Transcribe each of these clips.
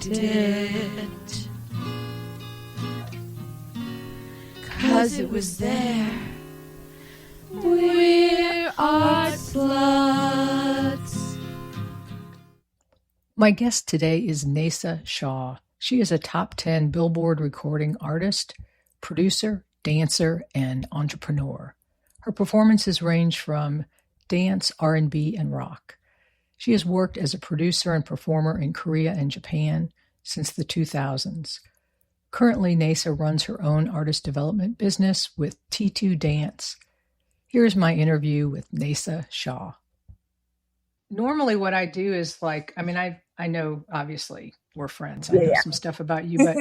it. 'Cause it was there. We're art sluts. My guest today is Neysa Shaw. She is a top 10 Billboard recording artist, producer, dancer, and entrepreneur. Her performances range from dance, R&B, and rock. She has worked as a producer and performer in Korea and Japan since the 2000s. Currently, Neysa runs her own artist development business with T2 Dance. Here's my interview with Neysa Shaw. Normally what I do is I know obviously we're friends. I know some stuff about you, but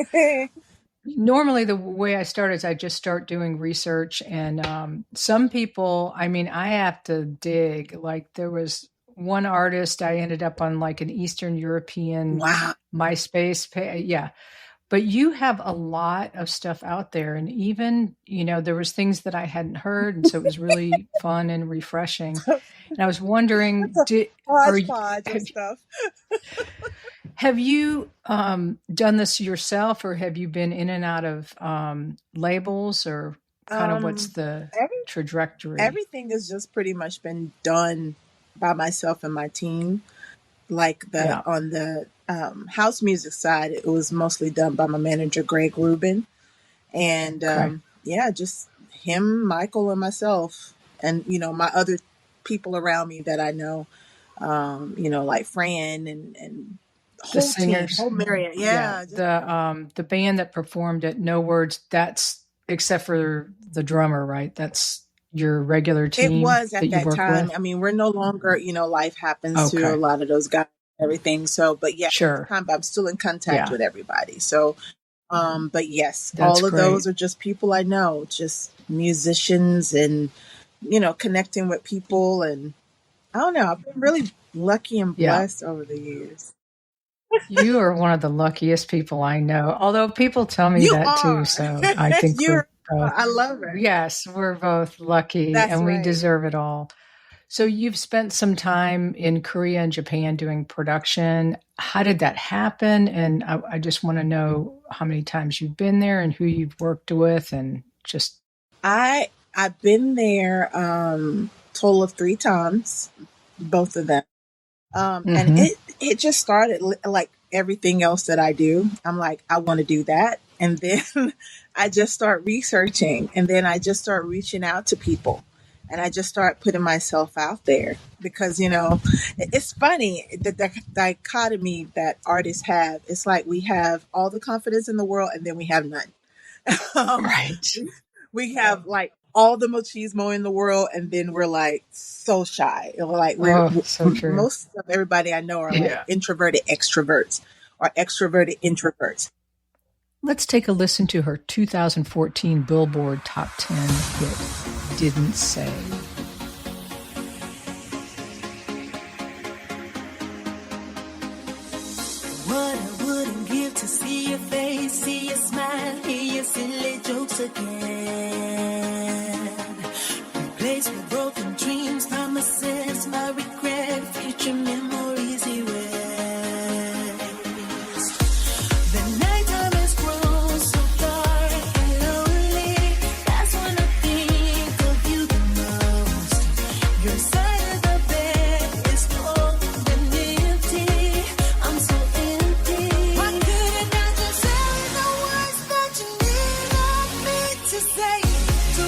normally the way I start is I just start doing research, and some people, I have to dig. Like there was one artist I ended up on like an Eastern European MySpace page. Yeah. But you have a lot of stuff out there, and even, there was things that I hadn't heard, and so it was really fun and refreshing. And I was wondering, have you done this yourself, or have you been in and out of labels, or kind of what's the trajectory? Everything has just pretty much been done by myself and my team. Like on the house music side, it was mostly done by my manager, Greg Rubin. And just him, Michael, and myself. And, my other people around me that I know, like Fran and the singers, whole Marion. The band that performed at No Words, that's except for the drummer, right? That's your regular team. It was at that time. With? We're no longer, life happens to a lot of those guys and everything. So, but yeah, sure. I'm still in contact with everybody. So, but yes, that's all of great. Those are just people I know, just musicians and, connecting with people. And I don't know, I've been really lucky and blessed over the years. You are one of the luckiest people I know. Although people tell me too. So I think I love it. Yes, we're both lucky. That's and right. We deserve it all. So you've spent some time in Korea and Japan doing production. How did that happen? And I just want to know how many times you've been there and who you've worked with, and just. I've been there total of 3 times, both of them. And it just started like everything else that I do. I'm like, I want to do that. And then I just start researching, and then I just start reaching out to people, and I just start putting myself out there because, it's funny, the dichotomy that artists have. It's like we have all the confidence in the world, and then we have none. Right. We have like all the machismo in the world, and then we're like so shy. Like so true. Most of everybody I know are like introverted extroverts or extroverted introverts. Let's take a listen to her 2014 Billboard Top 10 hit, Didn't Say. What I wouldn't give to see your face, see your smile, hear your silly jokes again. Replace with broken dreams, promises, my regret, future memories erased.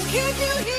Keep you here.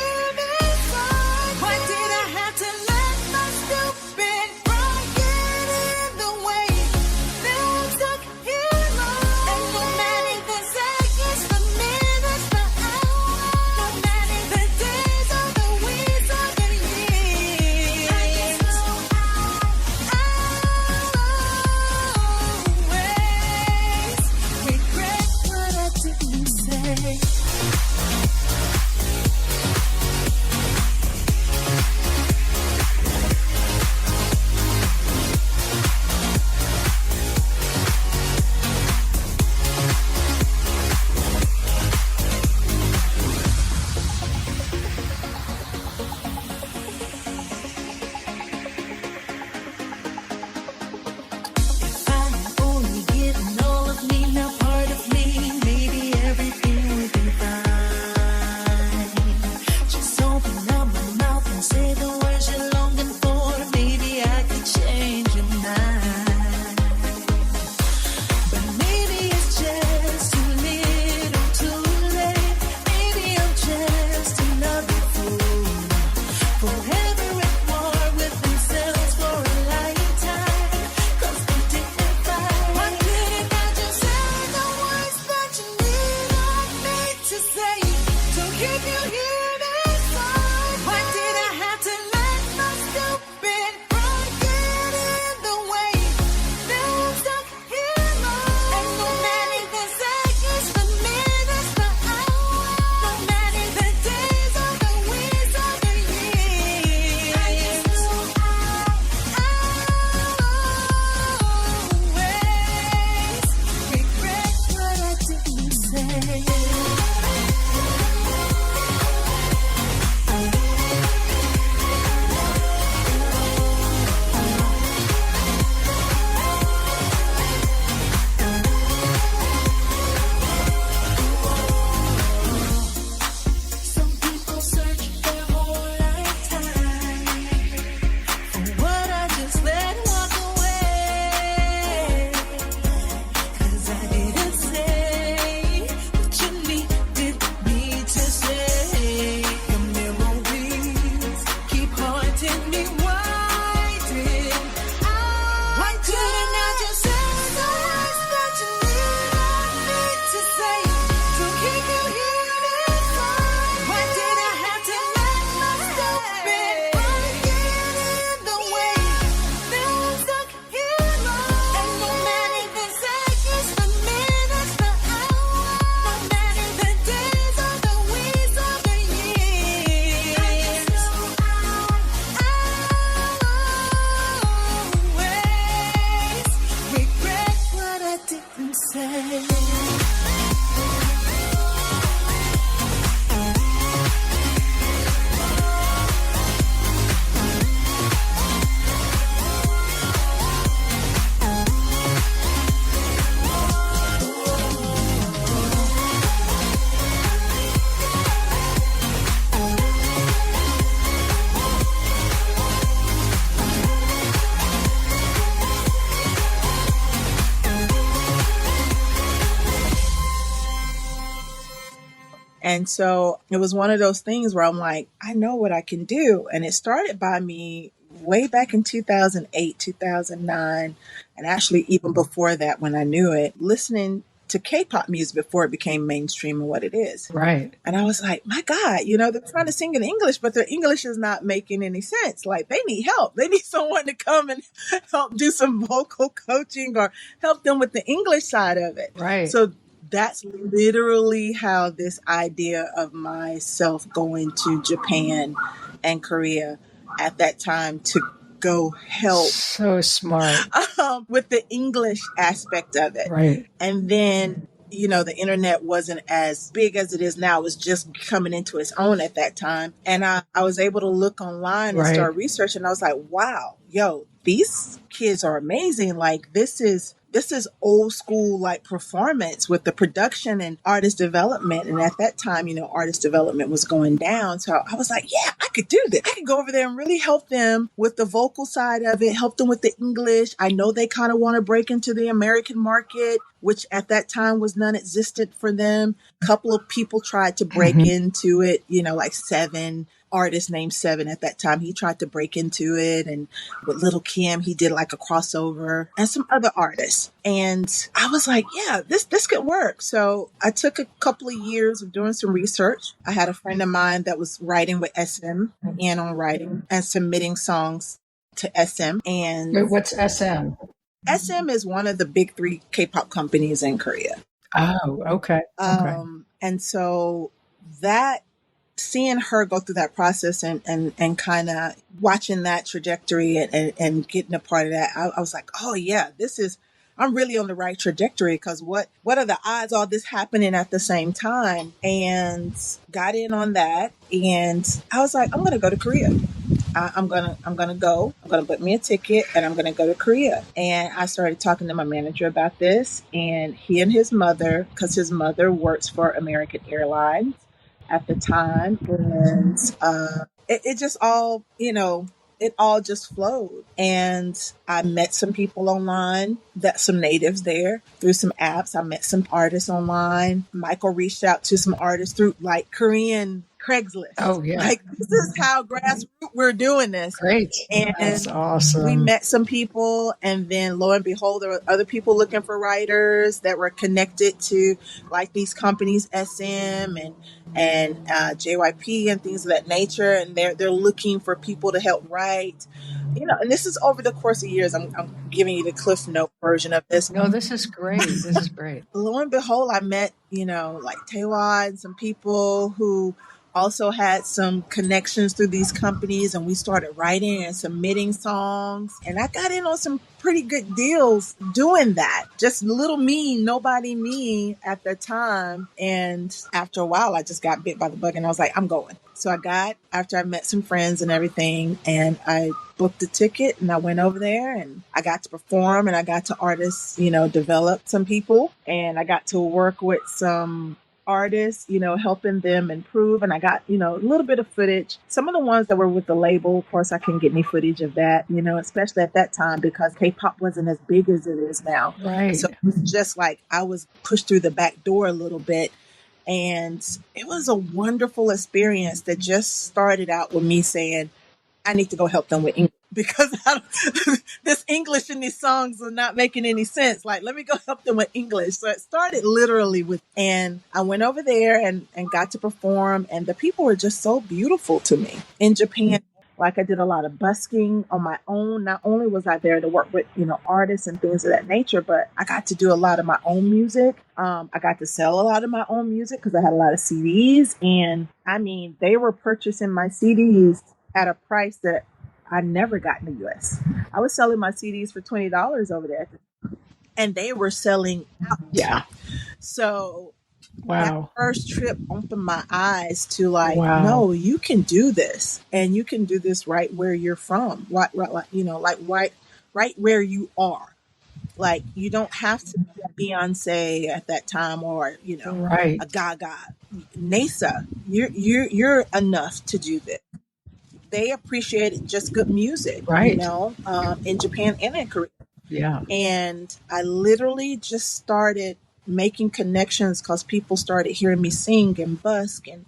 And so it was one of those things where I'm like, I know what I can do. And it started by me way back in 2008, 2009, and actually even before that when I knew it, listening to K-pop music before it became mainstream and what it is. Right. And I was like, my God, you know, they're trying to sing in English, but their English is not making any sense. Like, they need help. They need someone to come and help do some vocal coaching or help them with the English side of it. Right. So that's literally how this idea of myself going to Japan and Korea at that time to go help So smart. with the English aspect of it. Right. And then, you know, the internet wasn't as big as it is now. It was just coming into its own at that time. And I was able to look online and start researching. I was like, wow, yo, these kids are amazing. Like, this is old school like performance with the production and artist development. And at that time, you know, artist development was going down. So I was like, yeah, I could do this. I could go over there and really help them with the vocal side of it, help them with the English. I know they kind of want to break into the American market, which at that time was non-existent for them. A couple of people tried to break into it, you know, like Seven. Artist named Seven at that time. He tried to break into it, and with Little Kim, he did like a crossover, and some other artists. And I was like, yeah, this could work. So I took a couple of years of doing some research. I had a friend of mine that was writing with SM and on writing and submitting songs to SM. And what's SM? SM is one of the big three K-pop companies in Korea. Oh, okay. And so that, seeing her go through that process and kind of watching that trajectory and getting a part of that, I was like, oh yeah, I'm really on the right trajectory, because what are the odds all this happening at the same time? And got in on that, and I was like, I'm going to go to Korea. I'm gonna book me a ticket, and I'm gonna go to Korea. And I started talking to my manager about this, and he and his mother, because his mother works for American Airlines at the time, and it just all, you know, it all just flowed. And I met some people online, some natives there through some apps. I met some artists online. Michael reached out to some artists through like Korean Craigslist. Oh yeah. Like, this is how grassroots we're doing this. Great. And that's awesome. We met some people, and then lo and behold, there were other people looking for writers that were connected to like these companies, SM and JYP and things of that nature. And they're looking for people to help write, you know, and this is over the course of years. I'm giving you the Cliff Note version of this. No, this is great. This is great. Lo and behold, I met, you know, like Taewon and some people who also had some connections through these companies, and we started writing and submitting songs, and I got in on some pretty good deals doing that. Just little me, nobody me at the time. And after a while, I just got bit by the bug, and I was like, I'm going. So after I met some friends and everything, and I booked a ticket, and I went over there, and I got to perform, and I got to artists, you know, develop some people, and I got to work with some artists, you know, helping them improve. And I got, you know, a little bit of footage. Some of the ones that were with the label, of course, I couldn't get any footage of that, you know, especially at that time, because K-pop wasn't as big as it is now. Right. So it was just like I was pushed through the back door a little bit. And it was a wonderful experience that just started out with me saying, I need to go help them with English, because this English in these songs are not making any sense. Like, let me go help them with English. So it started literally and I went over there and got to perform, and the people were just so beautiful to me in Japan. Like, I did a lot of busking on my own. Not only was I there to work with, you know, artists and things of that nature, but I got to do a lot of my own music. I got to sell a lot of my own music because I had a lot of CDs. And I mean, they were purchasing my CDs at a price that I never got in the US. I was selling my CDs for $20 over there, and they were selling out. Yeah. So wow. That first trip opened my eyes to like, no, you can do this, and you can do this right where you're from. Right, you know, like right where you are. Like, you don't have to be Beyonce at that time, or, you know, a Gaga. Neysa, you're enough to do this. They appreciated just good music, you know, in Japan and in Korea. Yeah. And I literally just started making connections because people started hearing me sing and busk, and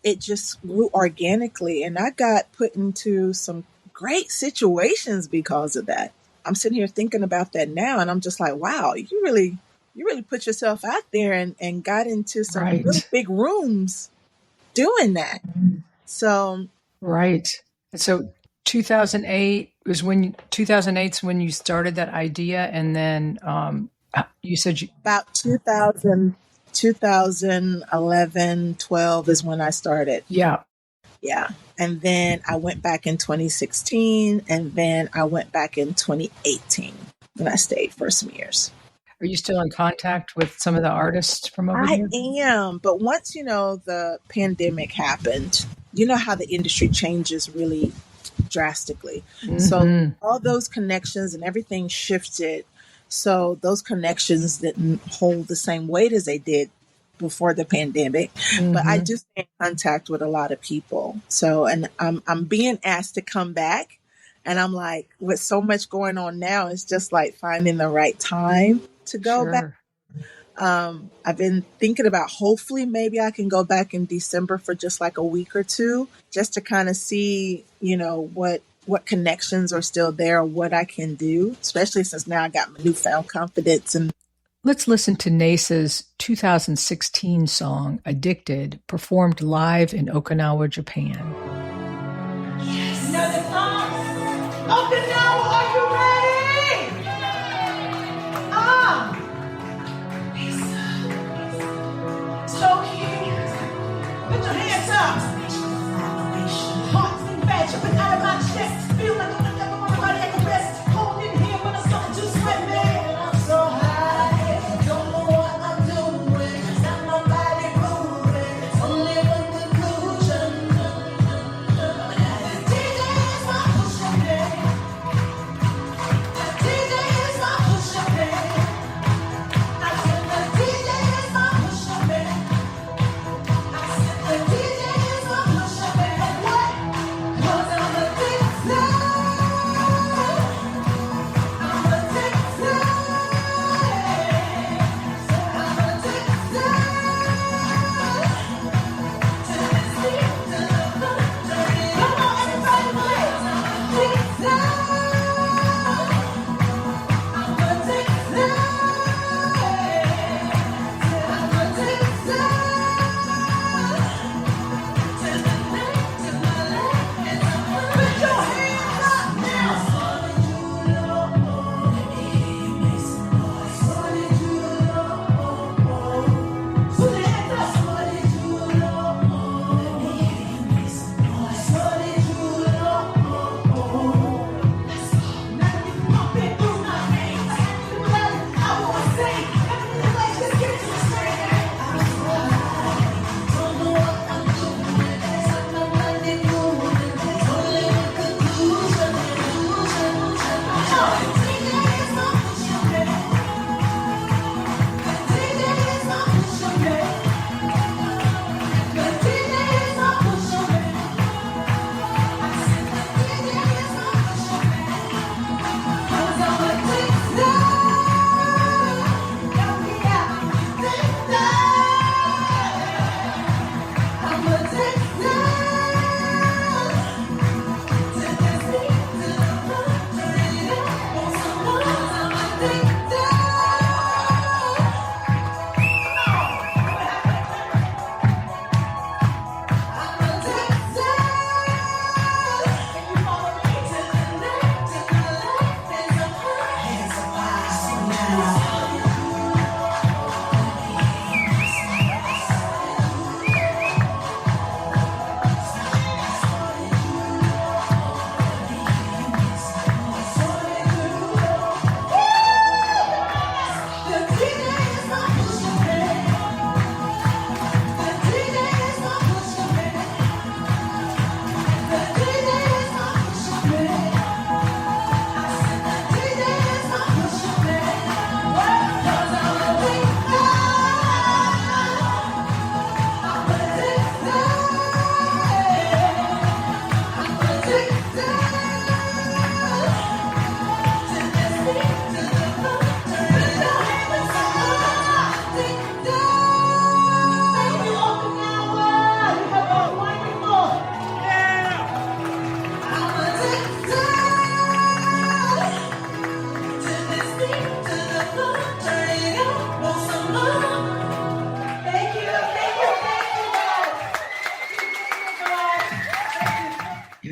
it just grew organically. And I got put into some great situations because of that. I'm sitting here thinking about that now, and I'm just like, wow, you really put yourself out there and got into some Right. really big rooms doing that. So Right. And so 2008 was when 2008's when you started that idea, and then you said about 2011, 12 is when I started. Yeah. Yeah. And then I went back in 2016, and then I went back in 2018, and I stayed for some years. Are you still in contact with some of the artists from over here? I am. But once, the pandemic happened, you know how the industry changes really drastically. Mm-hmm. So all those connections and everything shifted. So those connections didn't hold the same weight as they did before the pandemic. Mm-hmm. But I do stay in contact with a lot of people. So, and I'm being asked to come back. And I'm like, with so much going on now, it's just like finding the right time to go back. I've been thinking about, hopefully maybe I can go back in December for just like a week or two, just to kind of see, what connections are still there, what I can do, especially since now I got my newfound confidence. And let's listen to Neysa's 2016 song, Addicted, performed live in Okinawa, Japan. Yes. Another song. Okinawa, are you ready? So cute. Put your hands up. Hearts and bad, jumping out of my chest. Feel like I'm never want to run at the rest. Holding here when I'm starting to sweat, man. I'm so high. Don't know what I'm doing. It's not my body moving. It's only one conclusion. DJ's my pushing day.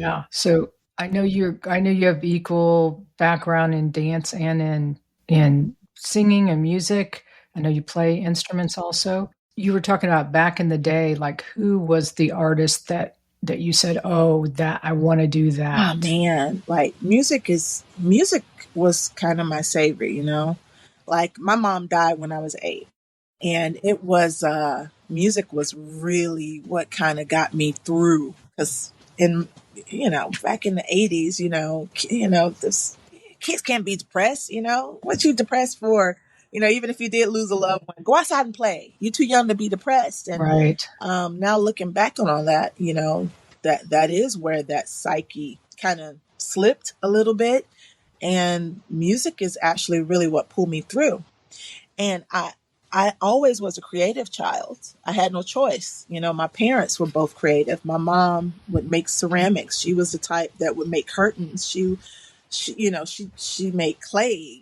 Yeah. So I know you have equal background in dance and in singing and music. I know you play instruments also. You were talking about back in the day, like who was the artist that you said, "Oh, that I want to do Oh that." man, like music was kind of my savior, you know? Like my mom died when I was 8. And it was music was really what kind of got me through cuz in back in the 80s, this kids can't be depressed, what you depressed for? Even if you did lose a loved one, go outside and play. You're too young to be depressed. And Right. now looking back on all that, that is where that psyche kind of slipped a little bit, and music is actually really what pulled me through. And I always was a creative child. I had no choice. My parents were both creative. My mom would make ceramics. She was the type that would make curtains. She made clay,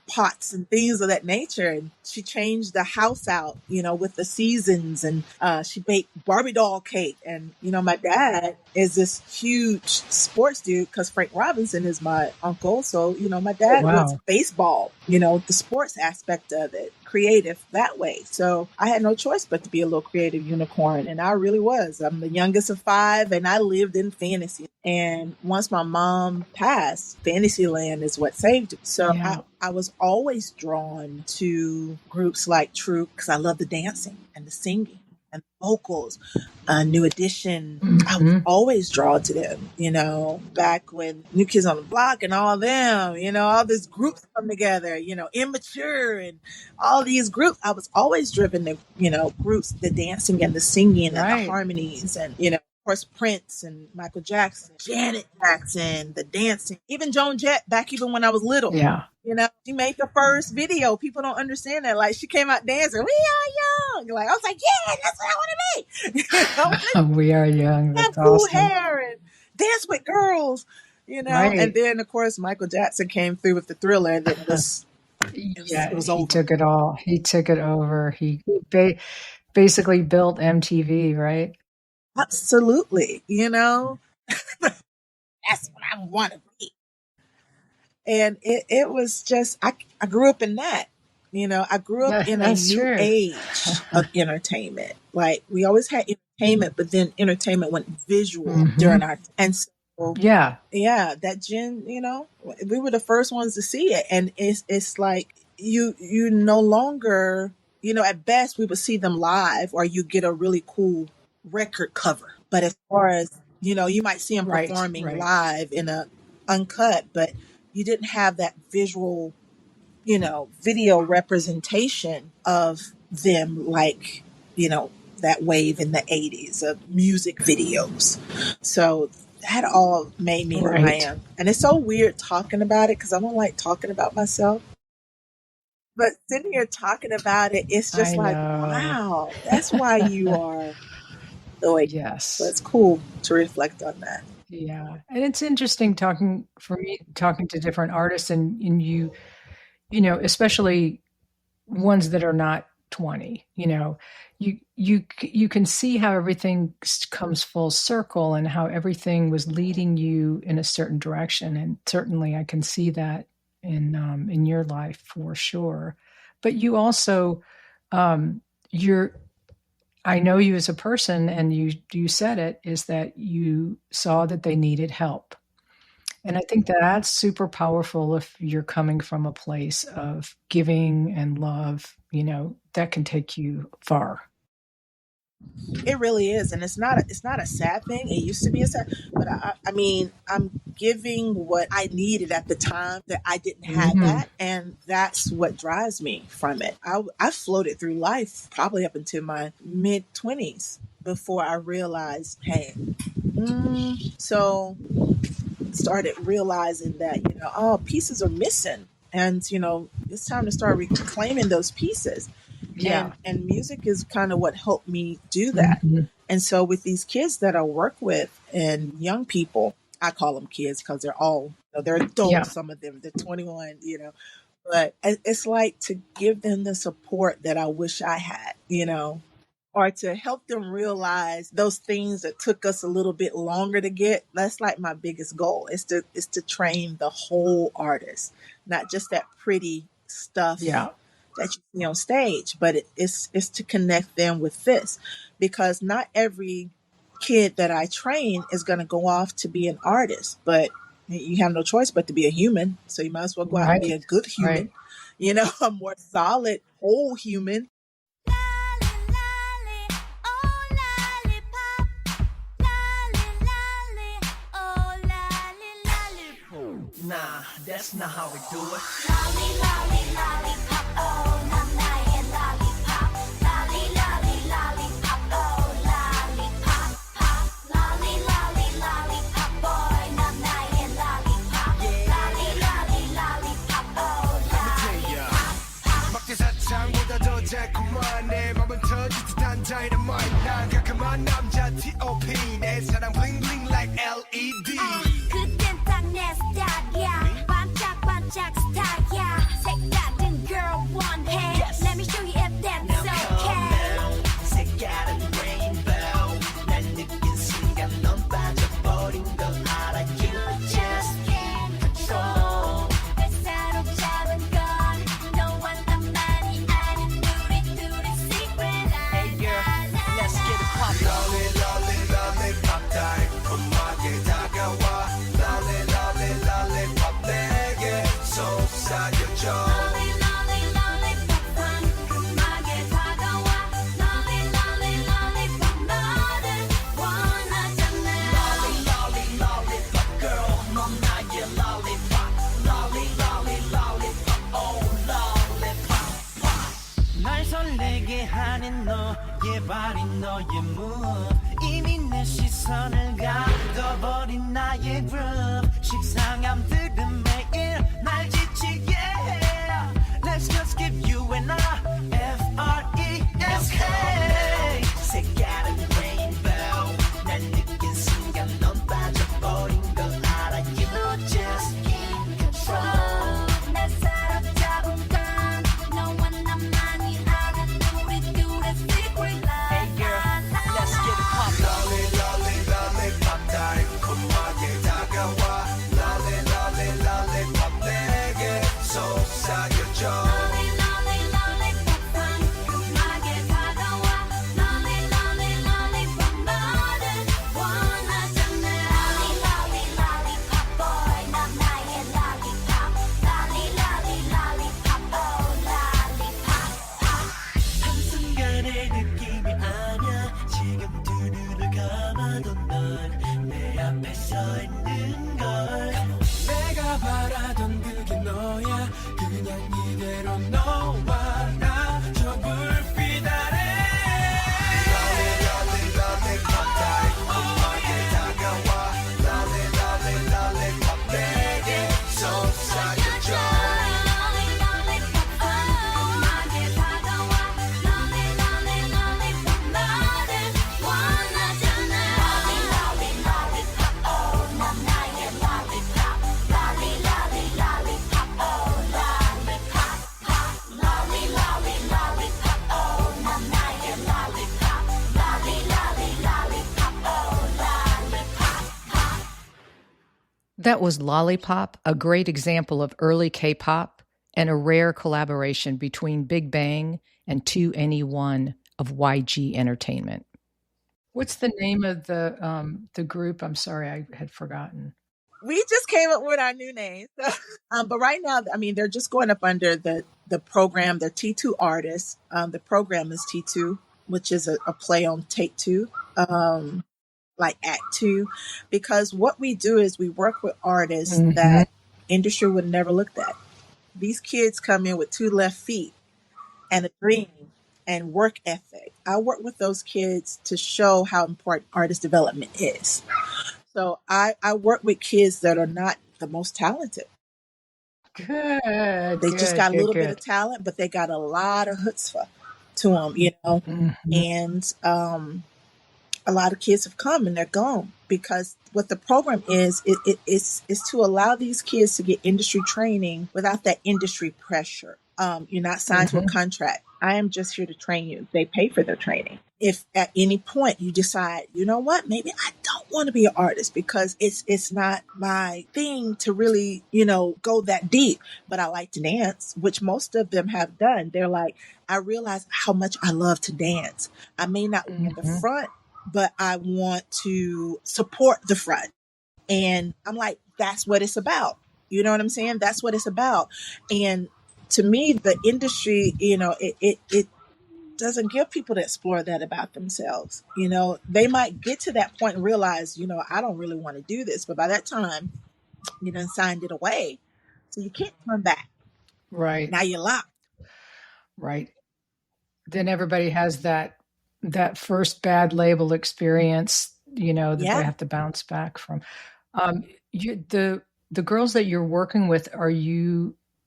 pots and things of that nature. And she changed the house out, with the seasons. And she baked Barbie doll cake. And, my dad is this huge sports dude because Frank Robinson is my uncle. So, my Oh, dad was wow. baseball, the sports aspect of it, creative that way. So I had no choice but to be a little creative unicorn. And I really was. I'm the youngest of 5 and I lived in fantasy. And once my mom passed, Fantasyland is what saved me. So Yeah. I was always drawn to groups like Troop because I love the dancing and the singing and the vocals. New Edition, I was Mhm. always drawn to them, back when New Kids on the Block and all them, all these groups come together, Immature and all these groups. I was always driven to, groups, the dancing and the singing and the Right. harmonies and, of course, Prince and Michael Jackson, Janet Jackson, the dancing, even Joan Jett back even when I was little. Yeah. She made the first video. People don't understand that. Like, she came out dancing. We are young. Like, I was like, yeah, that's what I want to be. We are young. Have That's cool awesome. hair and dance with girls, And Right. then, of course, Michael Jackson came through with the Thriller. And it Yeah, was he over. took it all. He took it over. Basically built MTV, right? Absolutely. That's what I want to be. And it was just, I grew up in that. I grew up in a That's new true. age of entertainment. Like, we always had entertainment, but then entertainment went visual during Mhm. our, and so, Yeah. yeah, that gen, we were the first ones to see it. And it's like, you no longer, at best we would see them live or you get a really cool record cover. But as far as, you might see them Right. performing Right. live in a uncut, but you didn't have that visual, video representation of them like, that wave in the 80s of music videos. So that all made me who I Right. am. And it's so weird talking about it because I don't like talking about myself. But sitting here talking about it, it's just I like, know. wow, that's why you are the way. So Yes. it's cool to reflect on that. Yeah. And it's interesting talking to different artists and especially ones that are not 20, you can see how everything comes full circle and how everything was leading you in a certain direction. And certainly I can see that in your life for sure. But you also, you're, I know you as a person, and you said it, is that you saw that they needed help. And I think that's super powerful if you're coming from a place of giving and love, that can take you far. It really is, and it's not a sad thing. It used to be a sad, but I mean, I'm giving what I needed at the time that I didn't have Mhm. that, and that's what drives me from it. I floated through life probably up into my mid-20s before I realized, hey, so started realizing that oh, pieces are missing, and it's time to start reclaiming those pieces. Yeah. And music is kind of what helped me do that. Mhm. And so with these kids that I work with and young people, I call them kids because they're all, they're adults. Yeah. Some of them, they're 21, but it's like to give them the support that I wish I had, or to help them realize those things that took us a little bit longer to get. That's like my biggest goal, is to train the whole artist, not just that pretty stuff Yeah. that you see on stage, but it's to connect them with this, because not every kid that I train is going to go off to be an artist, but you have no choice but to be a human. So you might as well go out and be a good human, a more solid whole human. Nah, that's not how we do it. Lolly, lolly, lollipop, oh, not na의 lollipop. Lolly, lolly, lollipop, oh, lollipop, pop. Lolly, lolly, lollipop, boy, not na의 lollipop. Lolly, lolly, lollipop, oh, lollipop, pop. 막대 사탕보다 더 달콤한 내 맘은 터질 듯한 dynamite. 난 가끔한 남자 T.O.P. 내 사랑 bling bling like LED. 그땐 딱 내 스타일이야. 반짝반짝 스타일이야. 색다른 girl 원해. Let me show you if that's okay. 색깔은 rainbow. 날 느낀 순간 넌 빠져버린 걸 알아. You just can't control. 날 사로잡은 건 너와 나만이 아는 둘이 secret. Hey girl, let's get it poppin'. Lolly, lolly, lollipop 달콤하게 다가와. Lolly, lolly, lollipop 내게 속삭여줘. Lolly, lolly, lollipop 상큼하게 다가와. Lolly, lolly, lollipop 너를 원하잖아. Lolly, lolly, lollipop girl, 넌 나의 lollipop. Lolly, lolly, lollipop, oh lollipop. 날 설레게 하는 너의 발이 너의 move. 이미 내 시선을 가둬버린 나의 groove. 식상함들은 매일 날 지치게 해. Let's just give you and I F-R-E-S-K. 색깔은 rainbow. 날 느낀 순간 넌 빠져버린 걸 알아. You just can't control. 날 사로잡은 건 너와 나만이 아는 둘의 secret. Hey girl, let's get it poppin'. Lolly, lolly, lollipop 달콤하게 다가와. Lolly, lolly, lollipop 내게 속삭여줘. Lolly, lolly, lollipop 상큼하게 다가와. Lolly, lolly, lollipop 너를 원하잖아. Lolly, lolly, lollipop boy, 넌 나의 lollipop. Lolly, lolly, lollipop, oh, lollipop, pop. 한순간의 느낌이 아냐. 지금 두 눈을 감아도 넌 내 앞에 서 있는 걸. 내가 바라던 그게 너야. 그냥 이대로 너와 나 저 불빛 아래. Lolly, lolly, lollipop 달콤하게 다가와. Lolly, lolly, lollipop 내게 속삭여줘. Lolly, lollipop 상큼하게 다가와. Lolly, lolly, lollipop 너를 원하잖아. Lolly, lolly, lollipop, oh, 넌 나의 lollipop. Lolly, lolly, lollipop, oh, lollipop, pop. Lolly, lolly, lollipop, oh, 넌 나의 lollipop. Lolly, lolly, lollipop, oh, lollipop, pop. That was Lollipop, a great example of early K-pop and a rare collaboration between Big Bang and E21 of YG Entertainment. What's the name of the group? I'm sorry, I had forgotten. We just came up with our new names. But right now, I mean, they're just going up under the program. They're T2 artists. The program is T2, which is a play on Take Two, like Act Two, because what we do is we work with artists that industry would never looked at. These kids come in with 2 left feet and a dream and work ethic. I work with those kids to show how important artist development is. So I work with kids that are not the most talented. Good. They just got a little bit of talent, but they got a lot of chutzpah to them, And a lot of kids have come and they're gone, because what the program is to allow these kids to get industry training without that industry pressure. You're not signed to a contract. I am just here to train you. They pay for their training. if at any point you decide, you know what, maybe I don't want to be an artist because it's not my thing to really, go that deep, but I like to dance, which most of them have done. They're like, I realize how much I love to dance. I may not be in the front, but I want to support the front. And I'm like, that's what it's about. You know what I'm saying? That's what it's about. And to me, the industry, it doesn't give people to explore that about themselves. They might get to that point and realize, I don't really want to do this. But by that time, you done signed it away. So you can't turn back. Right. Now you're locked. Right. Then everybody has that first bad label experience, that they have to bounce back from. The girls that you're working with,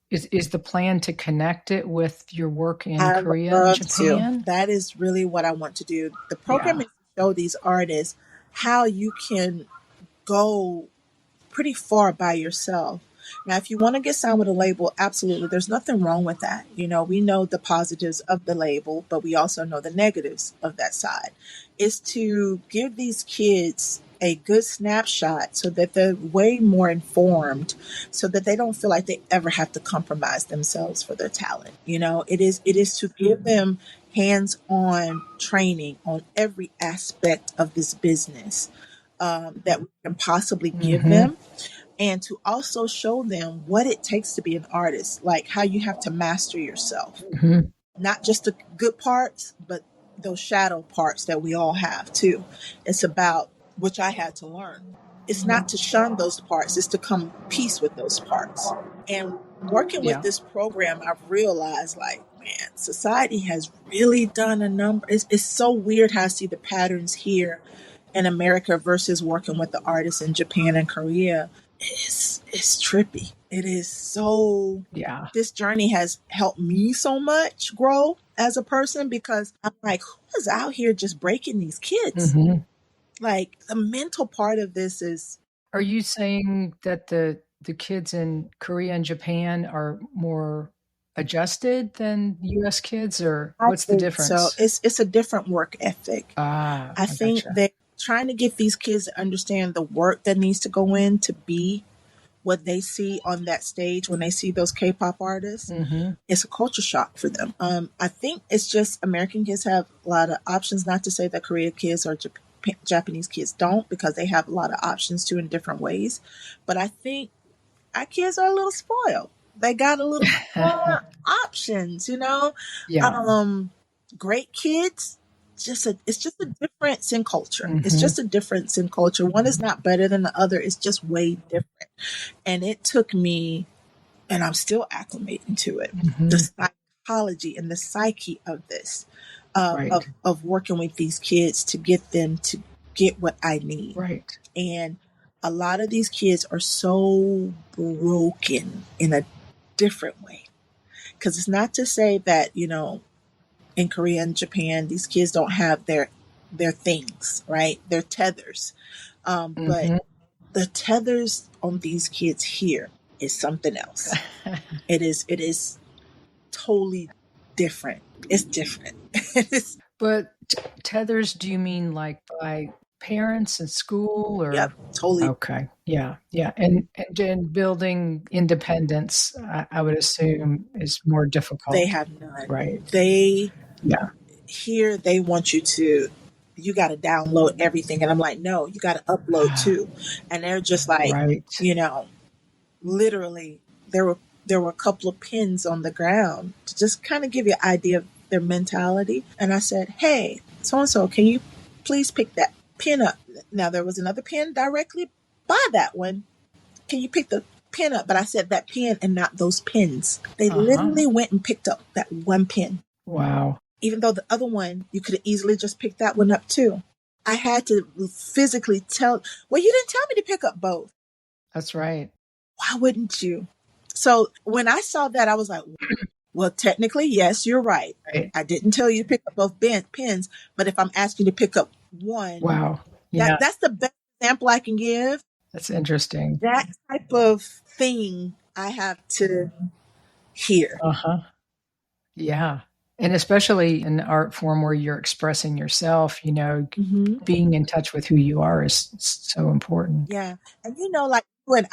is the plan to connect it with your work in Korea and Japan? That is really what I want to do. The program is to show these artists how you can go pretty far by yourself. Now, if you want to get signed with a label, absolutely, there's nothing wrong with that. We know the positives of the label, but we also know the negatives of that side. Is to give these kids a good snapshot so that they're way more informed, so that they don't feel like they ever have to compromise themselves for their talent. It is to give them hands-on training on every aspect of this business that we can possibly give them. And to also show them what it takes to be an artist, like how you have to master yourself. Not just the good parts, but those shadow parts that we all have too. It's about, which I had to learn. It's not to shun those parts, it's to come peace with those parts. And working with this program, I've realized, like, man, society has really done a number. It's so weird how I see the patterns here in America versus working with the artists in Japan and Korea. It's trippy. It is so, this journey has helped me so much grow as a person, because I'm like, who is out here just breaking these kids? Like, the mental part of this is. Are you saying that the kids in Korea and Japan are more adjusted than U.S. kids, or what's the difference? So it's a different work ethic. I think they're trying to get these kids to understand the work that needs to go in to be what they see on that stage when they see those K-pop artists. It's a culture shock for them. I think it's just American kids have a lot of options, not to say that Korean kids or Japanese kids don't, because they have a lot of options too in different ways. But I think our kids are a little spoiled. They got a little more options, great kids. It's just a difference in culture. It's just a difference in culture. One is not better than the other. It's just way different. And it took me, and I'm still acclimating to it, the psychology and the psyche of this, of working with these kids to get them to get what I need. Right. And a lot of these kids are so broken in a different way. Because it's not to say that, in Korea and Japan, these kids don't have their things, right? Their tethers. But the tethers on these kids here is something else. It is totally different. It's different. But tethers, do you mean like by parents and school, or? Yep, totally. Okay. Yeah. And then building independence, I would assume, is more difficult. They have none. Right. Here they want you got to download everything. And I'm like, no, you got to upload too. And they're just like, literally there were a couple of pins on the ground to just kind of give you an idea of their mentality. And I said, hey, so-and-so, can you please pick that pin up? Now there was another pin directly by that one. Can you pick the pin up? But I said that pin and not those pins. They literally went and picked up that one pin. Wow. Even though the other one, you could have easily just picked that one up too. I had to physically tell, well, you didn't tell me to pick up both. That's right. Why wouldn't you? So when I saw that, I was like, well, technically, yes, you're right. I didn't tell you to pick up both pins, but if I'm asking you to pick up one, wow, that's the best example I can give. That's interesting. That type of thing I have to hear. Yeah. And especially in an art form where you're expressing yourself, you know, Mm-hmm. being in touch with who you are is so important. Yeah. And you know, like when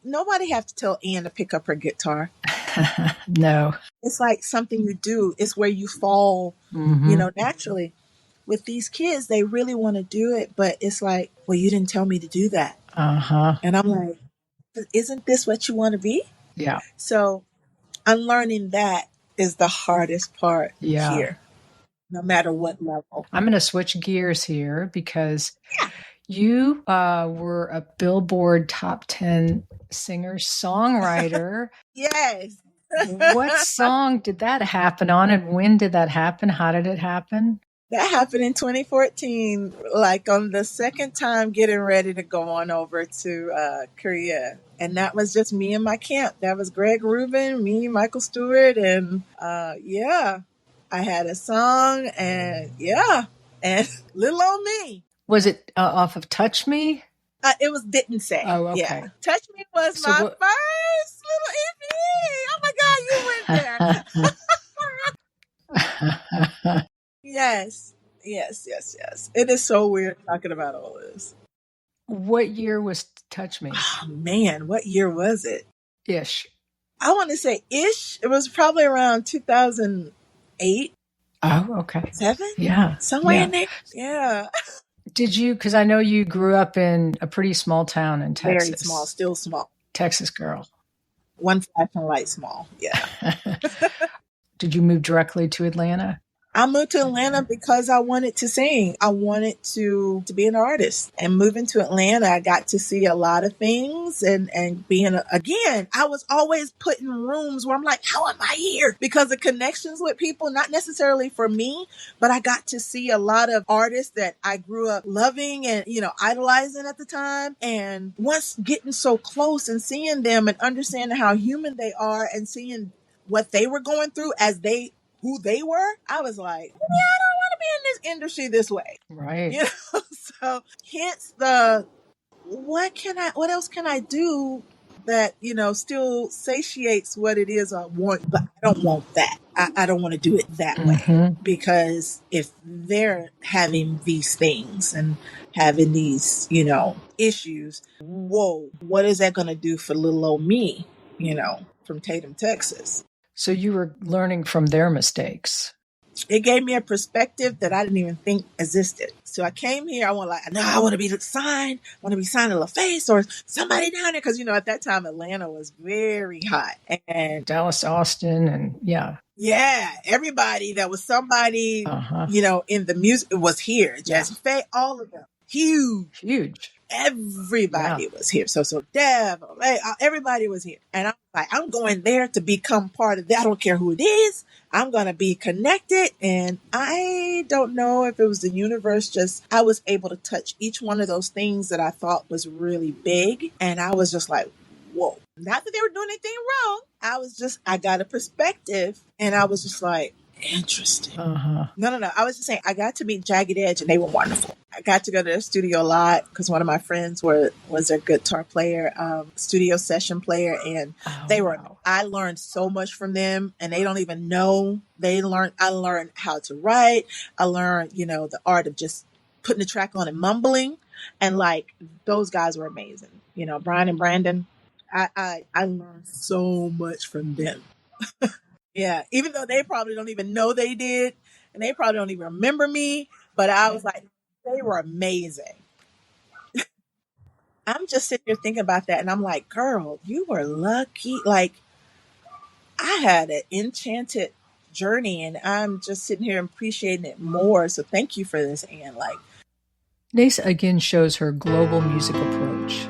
nobody have to tell Ann to pick up her guitar. No. It's like something you do. It's where you fall, Mm-hmm. you know, naturally. With these kids, they really want to do it, but it's like, well, you didn't tell me to do that. Uh-huh. And I'm like, isn't this what you want to be? Yeah. So unlearning that is the hardest part here, no matter what level. I'm going to switch gears here because you were a Billboard top 10 singer-songwriter. Yes. What song did that happen on, and when did that happen? How did it happen? That happened in 2014, like on the second time getting ready to go on over to Korea. And that was just me and my camp. That was Greg Rubin, me, Michael Stewart, and I had a song, and and Little Old Me. Was it off of Touch Me? It was Didn't Say. Oh, okay. Yeah. Touch Me was my first little EP. Oh my God, you went there. Yes. It is so weird talking about all this. What year was Touch Me? Oh, man, what year was it? Ish. I want to say ish. It was probably around 2008. Oh, okay. 7? Yeah. Somewhere in there. Yeah. Did you, because I know you grew up in a pretty small town in Texas. Very small, still small. Texas girl. One flashing light small. Yeah. Did you move directly to Atlanta? I moved to Atlanta because I wanted to sing. I wanted to be an artist. And moving to Atlanta, I got to see a lot of things. And being, again, I was always put in rooms where I'm like, how am I here? Because of connections with people, not necessarily for me, but I got to see a lot of artists that I grew up loving and, you know, idolizing at the time. And once getting so close and seeing them and understanding how human they are and seeing what they were going through as who they were, I was like, yeah, I don't want to be in this industry this way. Right. You know, so hence what else can I do that, you know, still satiates what it is I want, but I don't want that. I don't want to do it that way, because if they're having these things and having these, you know, issues, whoa, what is that going to do for little old me, you know, from Tatum, Texas? So you were learning from their mistakes. It gave me a perspective that I didn't even think existed. So I came here, I want to be signed. I want to be signed to LaFace or somebody down there. Because, you know, at that time, Atlanta was very hot. And Dallas, Austin, and yeah, everybody that was somebody, you know, in the music was here. Jasmine Faye, all of them. Huge. Everybody was here. So Dev, everybody was here. And I'm like, I'm going there to become part of that. I don't care who it is. I'm going to be connected. And I don't know if it was the universe, I was able to touch each one of those things that I thought was really big. And I was just like, whoa. Not that they were doing anything wrong. I got a perspective, and I was just like, interesting. No. I was just saying, I got to meet Jagged Edge, and they were wonderful. I got to go to their studio a lot because one of my friends was their guitar player, studio session player, and I learned so much from them, and they don't even know. I learned how to write. I learned, you know, the art of just putting the track on and mumbling, and like those guys were amazing. You know, Brian and Brandon. I learned so much from them. Yeah, even though they probably don't even know they did, and they probably don't even remember me, but I was like, they were amazing. I'm just sitting here thinking about that, and I'm like, girl, you were lucky. Like, I had an enchanted journey, and I'm just sitting here appreciating it more. So thank you for this, Ann. Like, Neysa again shows her global music approach.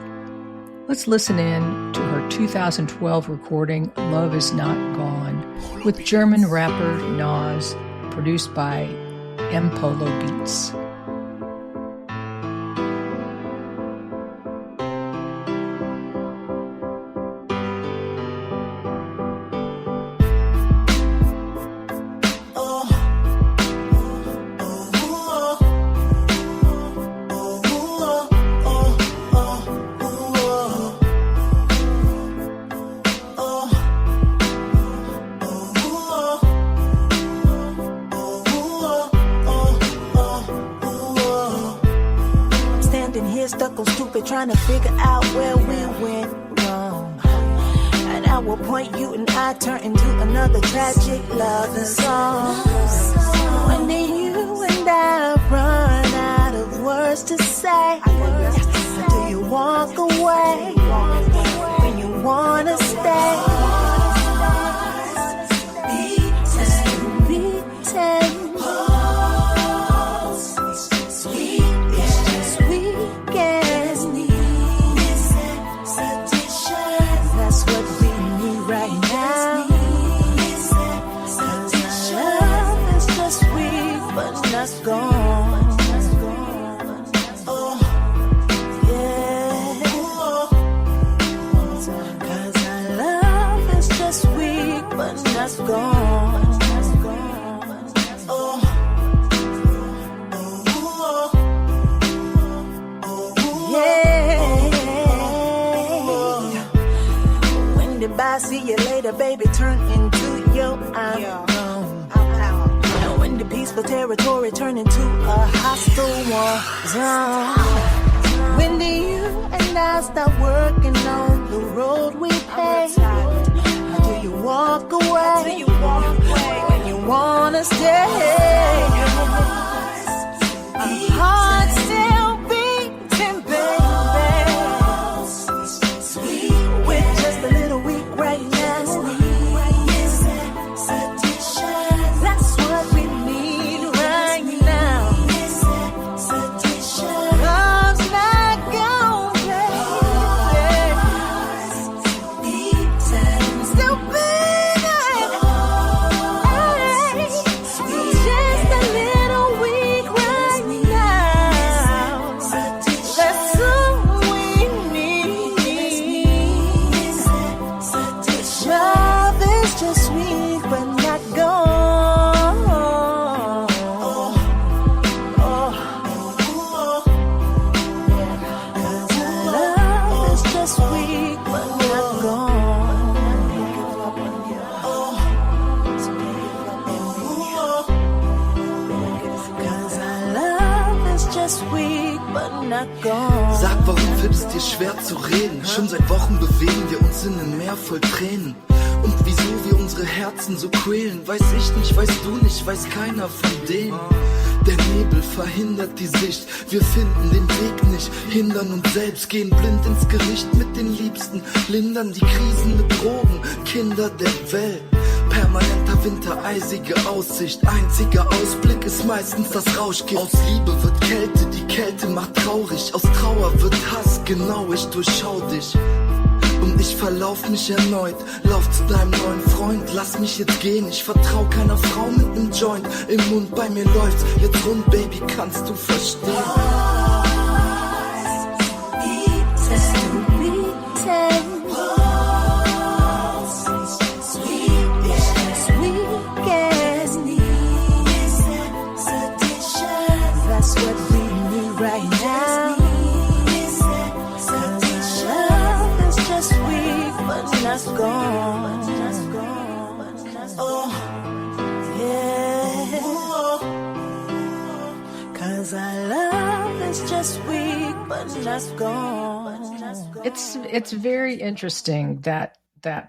Let's listen in to her 2012 recording, Love Is Not Gone, with German rapper Nas, produced by M. Polo Beats. baby, trying to figure out where we went wrong. And at what point you and I turn into another tragic loving song. When do you and I run out of words to say? Do you walk away when you wanna stay? See you later, baby, turn into your I'm gone. And when the peaceful territory turn into a hostile war zone. When do you and I start working on the road we paved? Do you walk away when you wanna stay? My heart still beating, baby. With just a little weak right now. That's what we need right now. Love's not gonna play. Still beating. Just a little weak right now. That's all we need. Love is just sweet but not gone. Love is just sweet but not gone. Cause our love is just sweet but not gone. Sag, warum fällt's dir schwer zu reden? Schon seit Wochen bewegen wir uns in einem Meer voll Tränen. Und wieso wir unsere Herzen so quälen, weiß ich nicht, weißt du nicht, weiß keiner von denen. Der Nebel verhindert die Sicht, wir finden den Weg nicht, hindern uns selbst, gehen blind ins Gericht mit den Liebsten, lindern die Krisen mit Drogen, Kinder der Welt. Permanenter Winter, eisige Aussicht, einziger Ausblick ist meistens das Rauschgift. Aus Liebe wird Kälte, die Kälte macht traurig, aus Trauer wird Hass, genau, ich durchschau dich. Und ich verlauf mich erneut, lauf zu deinem neuen Freund, lass mich jetzt gehen, ich vertrau keiner Frau mit nem Joint im Mund, bei mir läuft's jetzt rund, Baby, kannst du verstehen? That's what we need right now. That's gone. Oh, yeah. Cause our love is just weak, but that's gone. It's very interesting that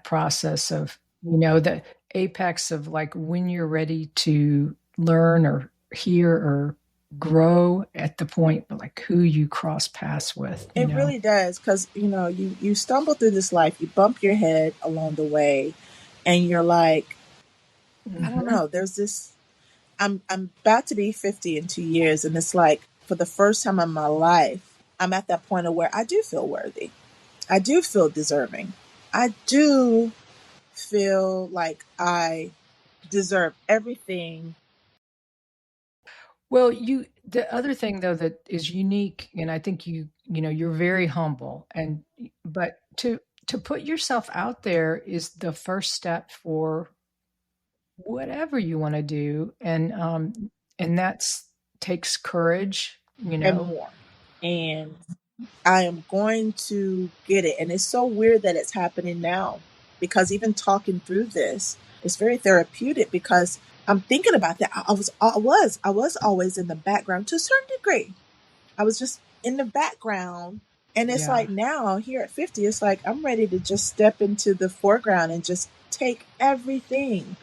process of, the apex of like when you're ready to learn or hear or grow at the point like who you cross paths with. It really does, because you stumble through this life, you bump your head along the way, and you're like, I don't know. There's this. I'm about to be 50 in 2 years, and it's like for the first time in my life, I'm at that point of where I do feel worthy, I do feel deserving, I do feel like I deserve everything. Well, the other thing though that is unique, and I think you're very humble, but to put yourself out there is the first step for whatever you want to do, and that's takes courage, And more. And I am going to get it. And it's so weird that it's happening now, because even talking through this is very therapeutic, because I'm thinking about that. I was always in the background to a certain degree. I was just in the background And it's like now here at 50, it's like I'm ready to just step into the foreground and just take everything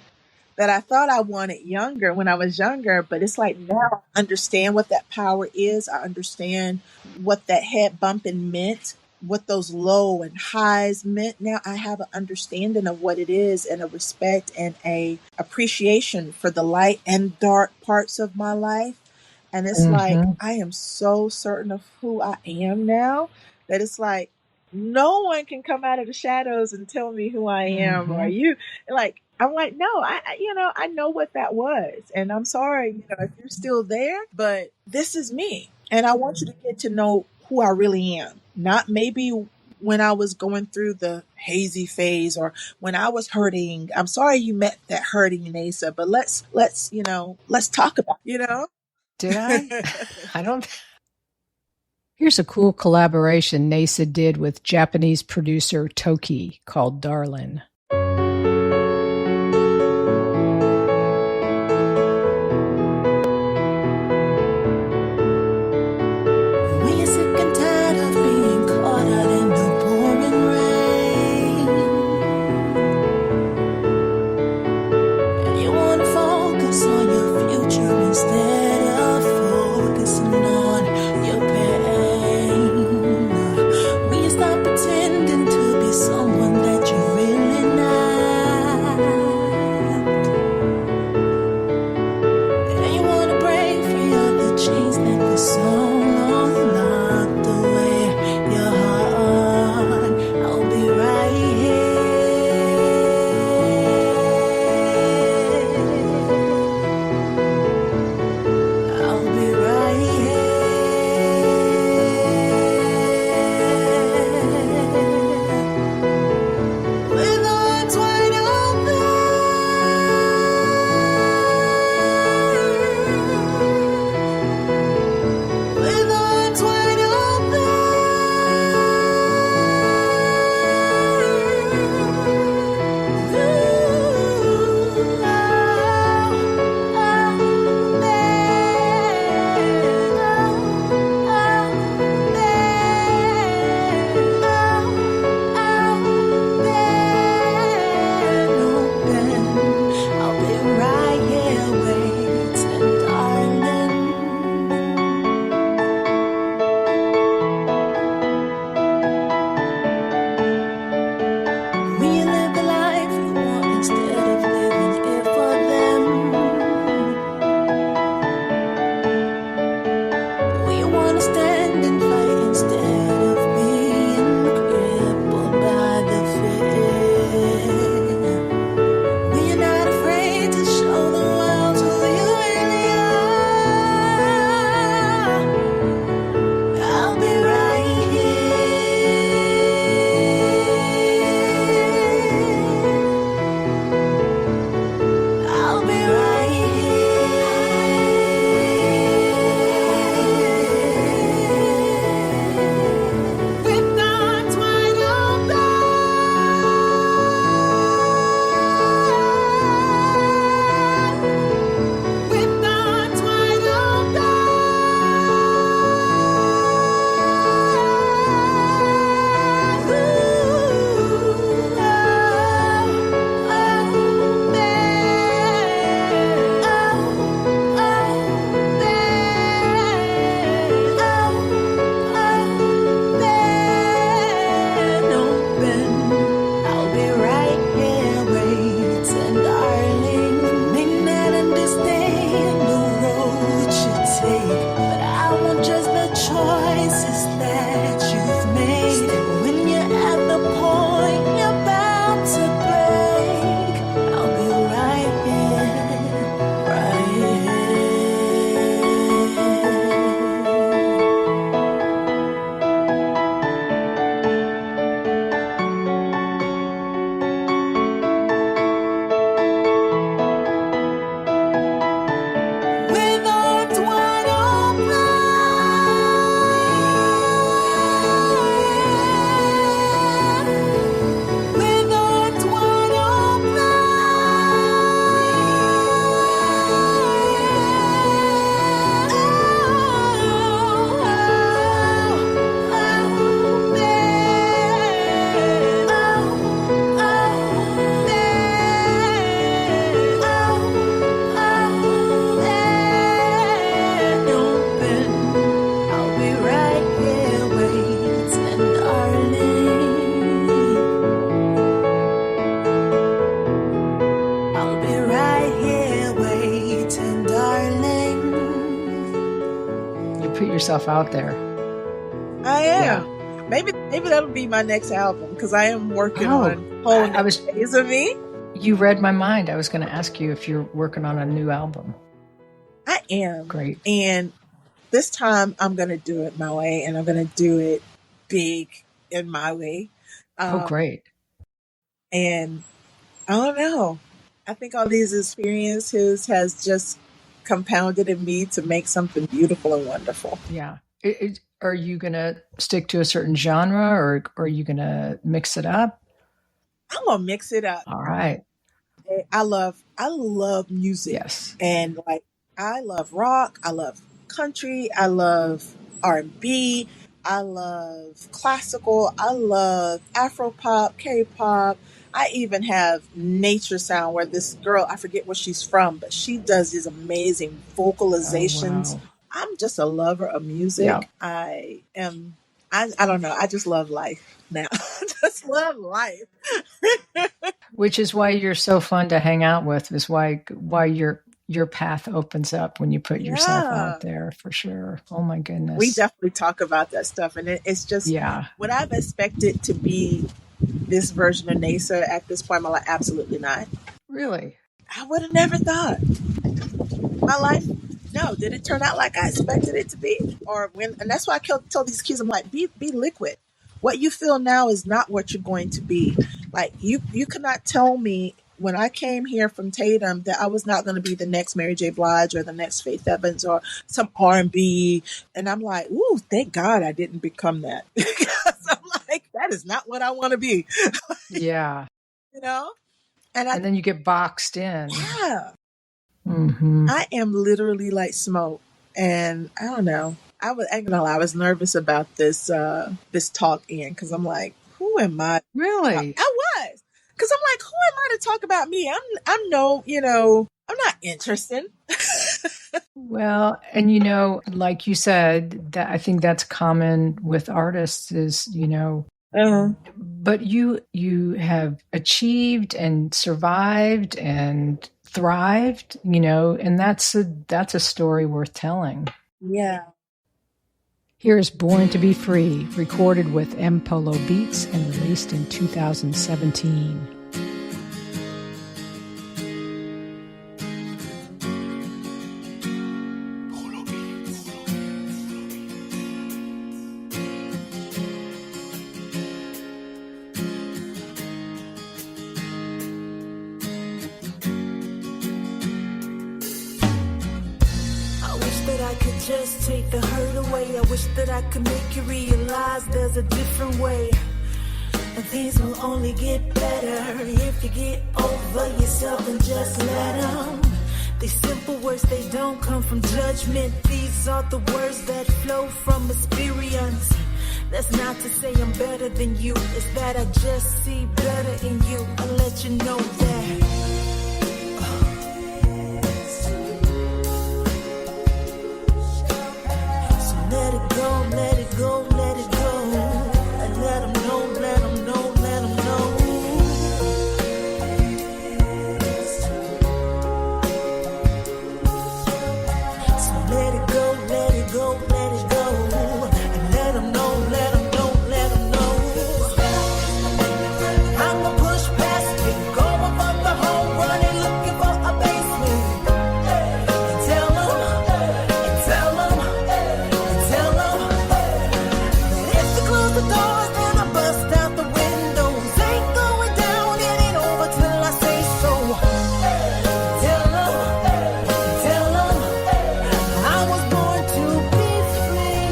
that I thought I wanted younger when I was younger. But it's like now I understand what that power is. I understand what that head bumping meant, what those low and highs meant. Now I have an understanding of what it is, and a respect and a appreciation for the light and dark parts of my life. And it's like, I am so certain of who I am now that it's like, no one can come out of the shadows and tell me who I am or you. Like, I'm like, no, I know what that was. And I'm sorry, if you're still there, but this is me. And I want you to get to know who I really am. Not maybe when I was going through the hazy phase or when I was hurting. I'm sorry you met that hurting, Neysa, but let's talk about, Did I? I don't. Here's a cool collaboration Neysa did with Japanese producer Toki called Darlin'. When you're sick and tired of being caught out in the pouring rain, and you wanna focus on your future instead of focusing on your pain. When you stop pretending to be someone that you really yourself out there. I am. Maybe that'll be my next album, because I am working on whole days of me. You read my mind. I was going to ask you if you're working on a new album. I am. Great. And this time I'm going to do it my way, and I'm going to do it big in my way. Great. And I don't know. I think all these experiences has just compounded in me to make something beautiful and wonderful. Yeah. Are you going to stick to a certain genre, or are you going to mix it up? I'm going to mix it up. All right. I love music. Yes. And like, I love rock. I love country. I love R&B. I love classical. I love Afro pop, K-pop. I even have nature sound, where this girl, I forget where she's from, but she does these amazing vocalizations. Oh, wow. I'm just a lover of music. Yeah. I don't know. I just love life now. Just love life. Which is why you're so fun to hang out with, is why your path opens up when you put yourself out there, for sure. Oh my goodness. We definitely talk about that stuff. And it's just, would I've expected to be this version of Neysa at this point in my life? Absolutely not. Really? I would have never thought. My life, no. Did it turn out like I expected it to be? And that's why I tell these kids, I'm like, be liquid. What you feel now is not what you're going to be. Like, you could not tell me when I came here from Tatum that I was not going to be the next Mary J. Blige or the next Faith Evans or some R&B. And I'm like, ooh, thank God I didn't become that. Because I'm like, that is not what I want to be. Yeah. You know? And then you get boxed in. Yeah. Mm-hmm. I am literally like smoke. And I don't know. I was nervous about this talk in, because I'm like, who am I? Really? I was. Because I'm like, who am I to talk about me? I'm not interested. Well, and like you said, that I think that's common with artists is, but you have achieved and survived and thrived, and that's a story worth telling. Yeah. Here's Born to Be Free, recorded with M Polo Beats and released in 2017. Just take the hurt away. I wish that I could make you realize there's a different way. And things will only get better if you get over yourself and just let them. These simple words, they don't come from judgment. These are the words that flow from experience. That's not to say I'm better than you. It's that I just see better in you. I'll let you know that. Let it go, let it go, let it go. And let them know, let them know, let them know. So let it go, let it go, let it go. And let them know, let them know, let them know. I'm gonna push past it, go above the home run and looking for a basement. And tell them, and tell them. The doors, then I bust out the windows. Ain't going down, it ain't over till I say so. Tell them, I was born to be free.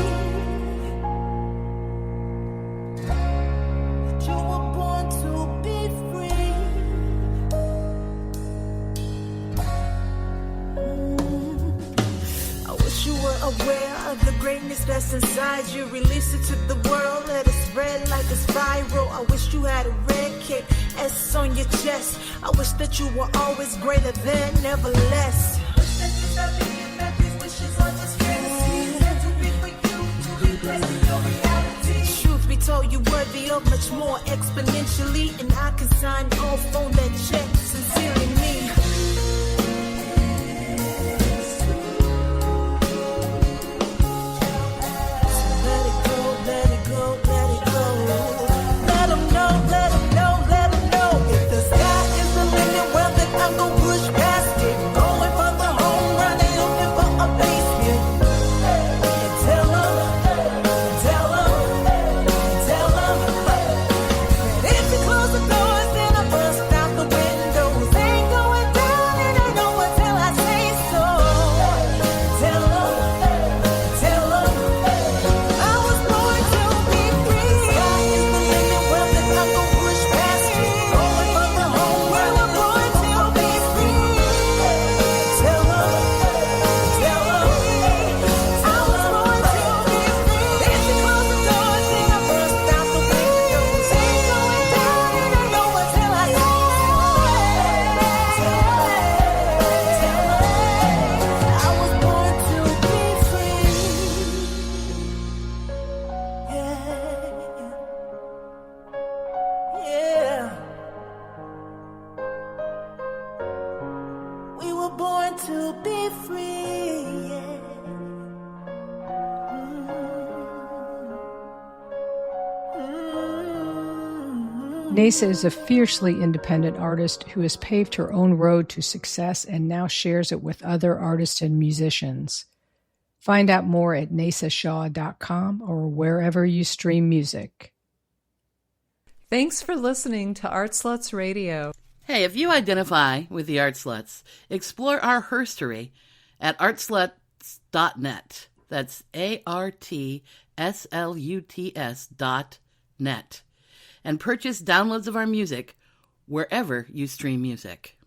You were born to be free. I wish you were aware of the greatness that's inside you. Release it to the world, let it spread like a spiral. I wish you had a red cape, S on your chest. I wish that you were always greater than, never less. Wish that you stopped thinking that these wishes are just fantasies. Meant to be for you, to replace your reality. Truth be told, you're worthy of much more exponentially. And I can sign off on that check, sincerely me. Neysa is a fiercely independent artist who has paved her own road to success and now shares it with other artists and musicians. Find out more at neysashaw.com or wherever you stream music. Thanks for listening to Art Sluts Radio. Hey, if you identify with the Art Sluts, explore our herstory at artsluts.net. That's ARTSLUTS.net. And purchase downloads of our music wherever you stream music.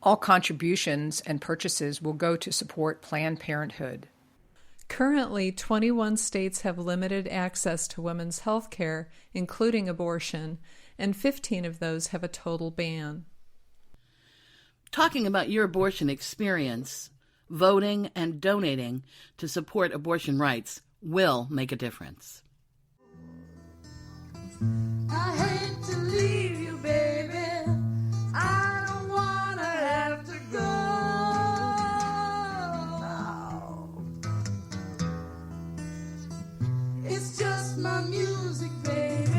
All contributions and purchases will go to support Planned Parenthood. Currently, 21 states have limited access to women's health care, including abortion, and 15 of those have a total ban. Talking about your abortion experience, voting, and donating to support abortion rights will make a difference. I hate to leave you, baby. I don't wanna have to go. It's just my music, baby.